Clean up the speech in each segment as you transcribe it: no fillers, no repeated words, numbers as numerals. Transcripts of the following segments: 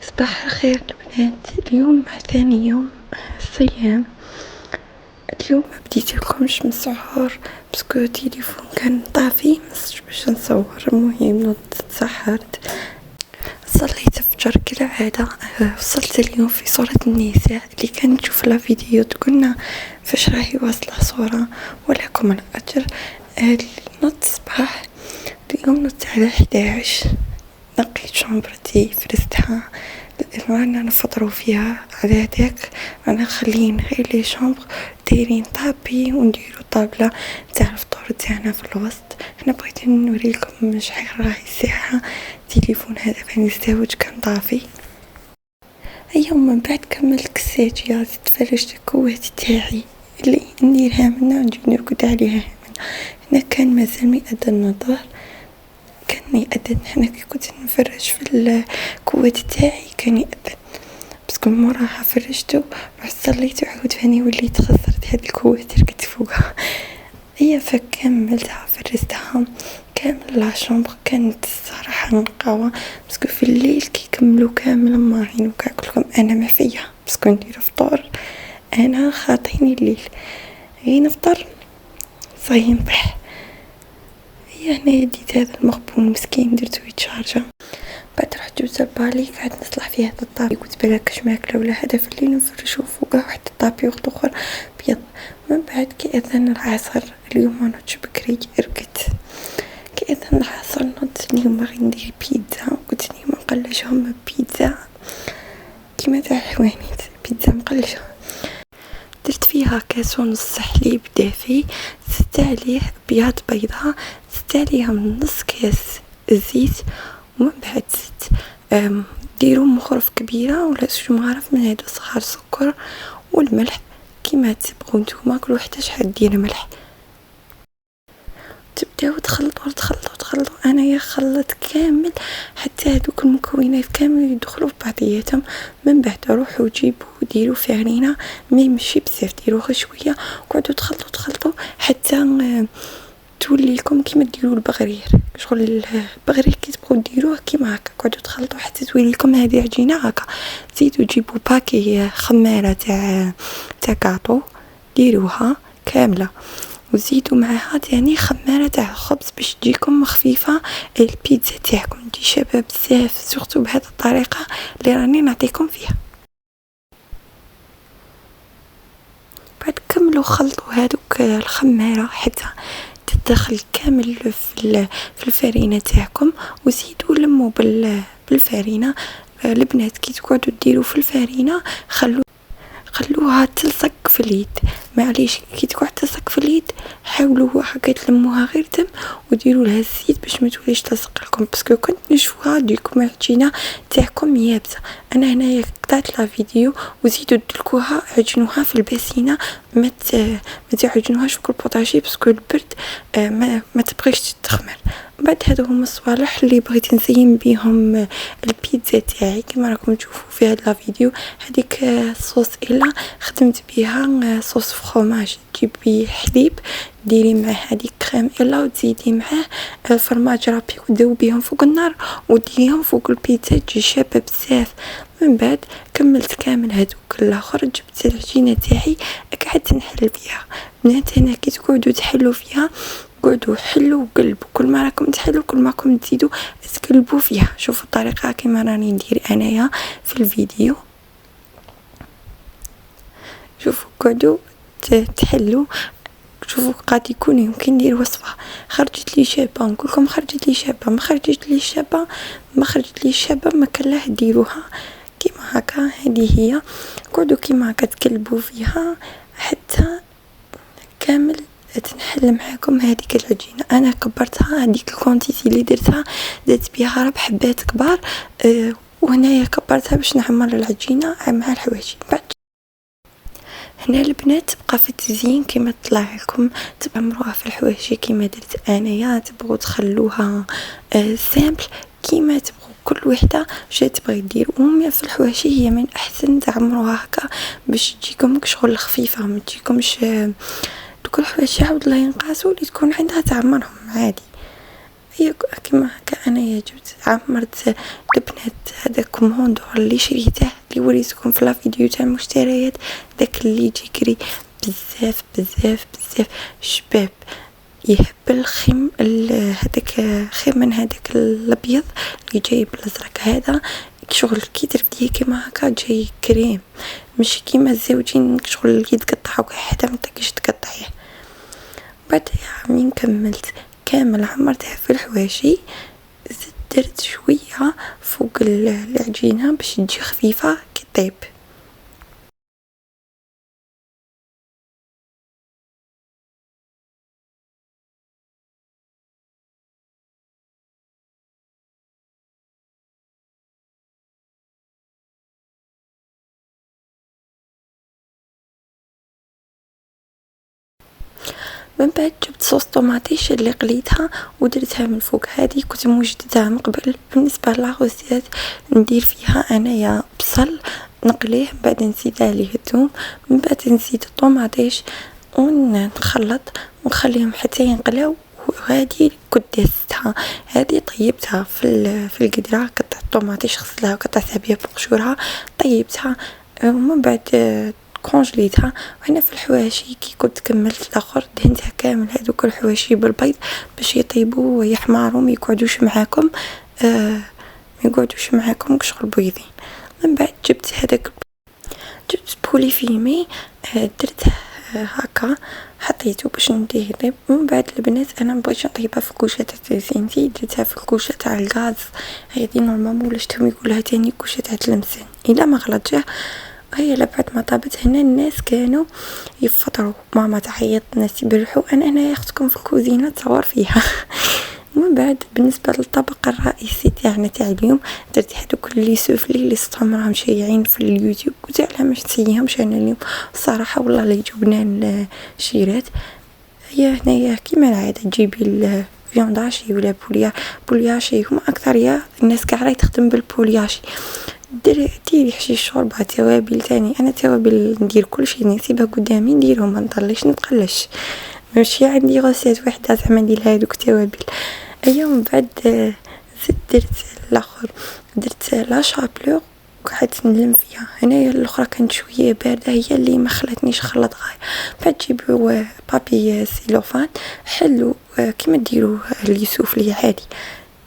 صباح الخير البنات. اليوم ثاني يوم صيام. اليوم ما بديتلكمش من السحور باسكو التليفون كان طافي مصش باش نصور. المهم نوضت تسحرت صليت الفجر كالعادة. وصلت اليوم في صورة النساء اللي كانت تشوف لا فيديو تقولنا فاش راهي واصلة صورة ولكم الأجر. نوضت الصباح اليوم نوضت على 11. نقيت شامبرتي فرستها رانا نفطروا فيها. على هداك رانا خلين غير لي شامبر دايرين طابي ونديروا طابله تاع الفطور تاعنا في الوسط. انا بغيت نوريكم شحال راهي الساعه. التليفون هذا فاني الزواج كان طافي. يوم من بعد كملت كساتي تفرجت الكوات تاعي اللي نديرها منها نجي نرقد عليها هنا كان مازال مئة النظر كان يأذن. هنا كنت نفرج في الكوات تاعي كان يأذن بس موراها فرجته رحت صليت وعاود فاني وليت خسرت هاد الكوات ركدت فوقها. هي فكملتها فرجتها كامل لا شامبر. كانت الصراحه نقاوه باسكو في الليل كي كملوا كامل ماعين وكاكلكم انا ما فيا باسكو ندير فطور. انا خاطيني الليل غير نفطر صايم بح. هنا ديت هذا المغبون مسكين درتو يتشارجا. بعد رحت جبت البالي قاعد نصلح فيها هذا الطابي. قلت بلاكش ماكله ولا هذا في الليل نفرشو فوقه واحد الطابي وقت اخر بيض. من بعد كي اذن العصر اليوم ما نوضش بكري رقدت. كي اذن العصر نوضت اليوم باغي ندير بيتزا. قلت لي مقلشهم بيتزا كيما تاع الحوانيت بيتزا مقلشه. درت فيها كاس ونص حليب دافي زدت عليه بياض بيضاء زدت عليها من نص كاس زيت ومن بعد زدت ديروا مخرف كبيره ولا شو مغرف من هادو صغار سكر والملح كيما تبغوا نتوما كل وحده شحال دير ملح. تبداو تخلطوا انايا خلط كامل حتى هذوك المكونات كامل يدخلوا في بعضياتهم. من بعد روحوا جيبوا ديروا فارينه ماشي بزاف ديروا غير شويه قعدوا تخلطوا حتى تولي لكم كيما ديروا البغرير. شغل البغرير كي تبغوا ديروه كيما هكا قعدوا تخلطوا حتى تولي لكم هذه عجينه هكا. زيدوا جيبوا باكي خماره تاع كاطو ديروها كامله وزيدوا معها تاني خمارة تاع خبز باش تجيكم خفيفة. البيتزا تاعكم تجي شابة بزاف سورتو بهذه الطريقة اللي راني نعطيكم فيها. بعد كملوا خلطوا هذوك الخمارة حتى تدخل كامل في الفارينة تاعكم وزيدوا لموا بالفارينة. البنات كي تقعدوا ديروا في الفارينة خلوها تلصق في اليد. معليش كي تقعد تلصق في اليد حاولوا هكا تلموها غير دم وديروا لها الزيت باش ما توليش تلصق لكم باسكو كنت نشوفها تجيكم العجينه تاعكم يابسه. انا هنايا قطعت لا فيديو وزيدوا دلكوها عجنوها في الباسينه ما تعجنوهاش في البوطاجي باسكو البرد ما تبغيش تخمر. بعد هادو هما الصوالح اللي بغيت نزين بيهم البيتزا تاعي كما راكم تشوفوا في هاد لا فيديو. هذيك الصوص الا خدمت بها صوص فروماج. تجيبي حليب ديري معاه هذيك كريم الا وتزيدي معاه فرماج رابي وتذوبيهم فوق النار وديريهم فوق البيتزا تجي شابه بزاف. من بعد كملت كامل هذوك الاخر جبت العجينه تاعي قعدت نحل فيها. بنات هنا كي تقعدوا تحلوا فيها قعدوا حلوا وقلبوا كل ما راكم تحلوا كل ما راكم تزيدوا تقلبوا فيها. شوفوا الطريقه كيما راني ندير انايا في الفيديو. شوفوا قعدوا تحلوا. شوفوا قد يكون يمكن ندير وصفه خرجت لي شابه نقولكم خرجت لي شابه ما خرجت لي شابه ما كلاه ديروها كيما هكا. هذه هي قعدوا كيما هكا تقلبوا فيها حتى كامل تنحل معاكم هذيك العجينه. انا كبرتها هذيك الكونتيتي اللي درتها درت بها ربع حبات كبار وهنايا كبرتها باش نعمر العجينه مع الحواشي. بعد هنا البنات تبقى في التزيين كيما تطلع لكم تعمروها في الحواشي كيما درت انايا. تبغوا تخلوها سامبل كيما تبغوا كل وحده شي تبغي دير. ومن في الحواشي هي من احسن تعمروها هكا باش تجيكم شغل خفيفه ما تجيكمش دوك الحواشي عاود لا ينقاسوا اللي تكون عندها تعمرهم عادي. هي كيما هكا أنايا جبت عمرت البنات هذا كوموندور اللي شريته اللي وريتكم في لا فيديو تاع المشتريات، داك اللي يجي بزاف بزاف بزاف شباب يهبل خيم هذاك خيم من هذاك الابيض اللي جاي بالازرق هذا شغل كي ترديه كيما هكا جاي كريم، مش كيما الزوجين شغل اللي يتقطعوا حتى ما تقدريش تقطعيه. بعد يا عمي كملت كامل عمرتها في الحواشي، درت شويه فوق العجينه باش تجي خفيفه كي طيب. من بعد جبت صوص طوماطيش اللي قليتها ودرتها من فوق، هذه كنت موجدتها من قبل. بالنسبه للاغوسيات ندير فيها انايا بصل نقليه، من بعد نزيد عليه الثوم، من بعد نزيد الطوماطيش ونخلط ونخليهم حتى ينقلاو. وهذه كنت دستها، هذه طيبتها في القدرة، قطعت الطوماطيش غسلها وقطعتها بها بقشورها طيبتها، ومن بعد كونجليتها. وهنا في الحواشي كي كنت كملت الاخر دهنتها كامل هذوك الحواشي بالبيض باش يطيبوا ويحمروا ما يقعدوش معاكم شغل بيضين. من بعد جبت بولي فيمي درته هكا حطيته باش نديه يطيب. من بعد البنات انا مبغيتش نطيبها في الكوشه تاع الزنزي، درتها في الكوشه تاع الغاز، هذه نورمالمون ولا شفتهم يقولها تاني كوشه تاع اللمسان الا ما غلطش. هي بعد ما طابت هنا الناس كانوا يفطروا، ماما تعيط، الناس يبرحوا، انا ياخذكم في الكوزينه تصور فيها. ومن بعد بالنسبه للطبق الرئيسي تاعنا تاع اليوم درت هذوك اللي سوفلي اللي صحتهم راهم شايعين في اليوتيوب، قلت على ما نسيهمش انا اليوم الصراحه والله اللي جبنا الشيرات. هي هنايا كيما العاده تجيبي الفيونداشي ولا بولياشي، هما اكثر يا الناس كاع راهي تخدم بالبولياشي. ديري حشيش شوربه توابل تاني، انا توابل ندير كل شيء نسيبها قدامي نديرهم ما نطليش نتقلش، ماشي عندي غسالة وحده زعما ندير هذوك التوابل. اليوم بعد درت الاخر درت لا شابلور وقعدت نلم فيها. هنايا الاخرى كانت شويه بارده هي اللي ما خلتنيش خلط غاية. بعد تجيبوا بابي سيلوفان حلو كيما ديروا اللي سوفلي عادي،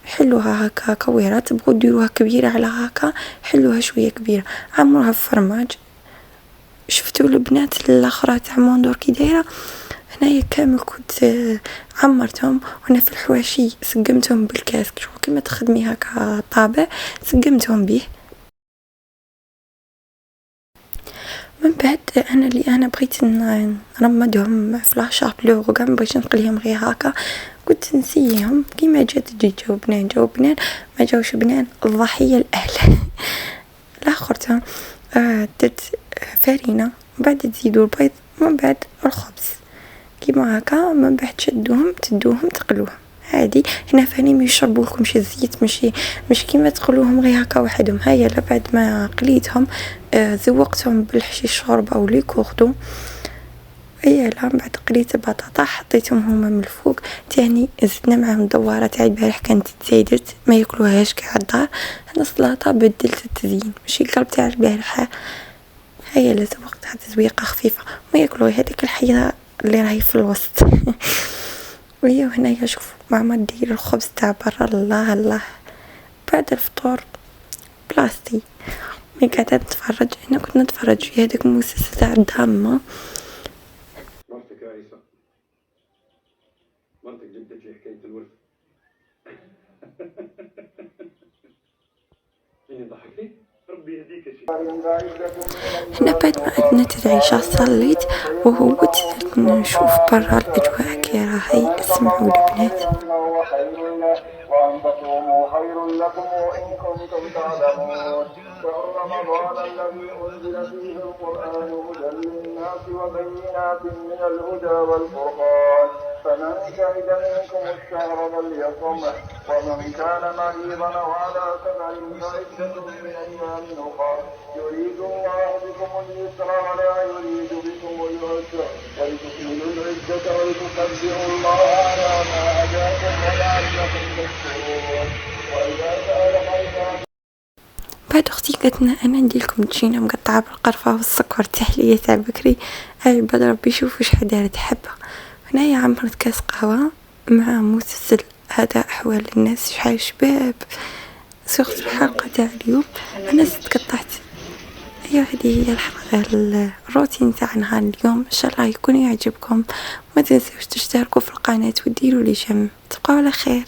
حلوها هكا كويرة، تبغوا ديروها كبيرة على هكا حلوها شوية كبيرة، عمروها في فرماج. شفتوا البنات الاخرى تاع موندور كي دايره، هنايا كامل كنت عمرتهم وانا في الحواشي سقمتهم بالكاس كيما تخدمي هكا طابع سقمتهم به. من بعد انا بغيت نرمدهم في لاشابلور وكاع بغيت نقليهم غير هكا، قلت نسيهم كيما جاو بنان ما جاوش بنان الضحيه الاهل. لاخرتها درت فرينه، من بعد تزيدوا البيض، من بعد الخبز كيما هكا، من بعد تدوهم تقلوهم عادي. هنا فاني ما يشربوا لكمش الزيت، مش كيما تقلوهم غير هكا وحدهم. هيا بعد ما قليتهم ذوقتهم بالحشيش شوربه او لي كوردون. هيا بعد قليت البطاطا حطيتهم هما من الفوق، تاني زدنا معاهم دواره تاع البارح كانت تزايدت ما ياكلوهاش كاع الدار. انا السلطه بدلت التزيين ماشي القلب تاع البارحه، هيا ذوقتها تزويقه خفيفه ما ياكلوا هذيك الحيه اللي راهي في الوسط. وهي هنايا شوف ماما دير الخبز تاع برا، الله بعد الفطور بلاستي ما قاعده نتفرج. انا كنت نتفرج في هذاك المسلسل تاع الدراما. مرتك عيسى، مرتك جبتك لي حكايه الورث. شنو ضحكتي؟ ربي يهديك يا شيخ. هنا بعد ما أدنت العشاء صليت وهوت نشوف برا الأجواء كي راهي. اسمعوا البنات. وأن تصوموا خير لكم إن كنتم تعلمون. شهر رمضان الذي أنزل فيه القرآن هدى للناس وبينات من الهدى والفرقان، فمن شهد منكم الشهر فليصمه، ومن كان مريضا أو على سفر فعدة من أيام أخر، يريد الله بكم اليسر ولا يريد بكم العسر، ولتكملوا العدة ولتكبروا الله على ما هداكم ولعلكم بعد أختي قالت لنا أنا نديلكم تشينة مقطعة بالقرفة والسكر تحلية تاع بكري. عباد ربي شوفوا شحال دارت حبة. هنايا عمرت كاس قهوة مع مسلسل هذا أحوال الناس شحال شباب سوقت الحلقة تاع اليوم أنا قطعت. أيوة هذه هي الحلقة الروتين تاع نهار اليوم. إن شاء الله يكون يعجبكم. ما تنسوش تشتركوا في القناة وديروا لي جيم. تبقوا على خير.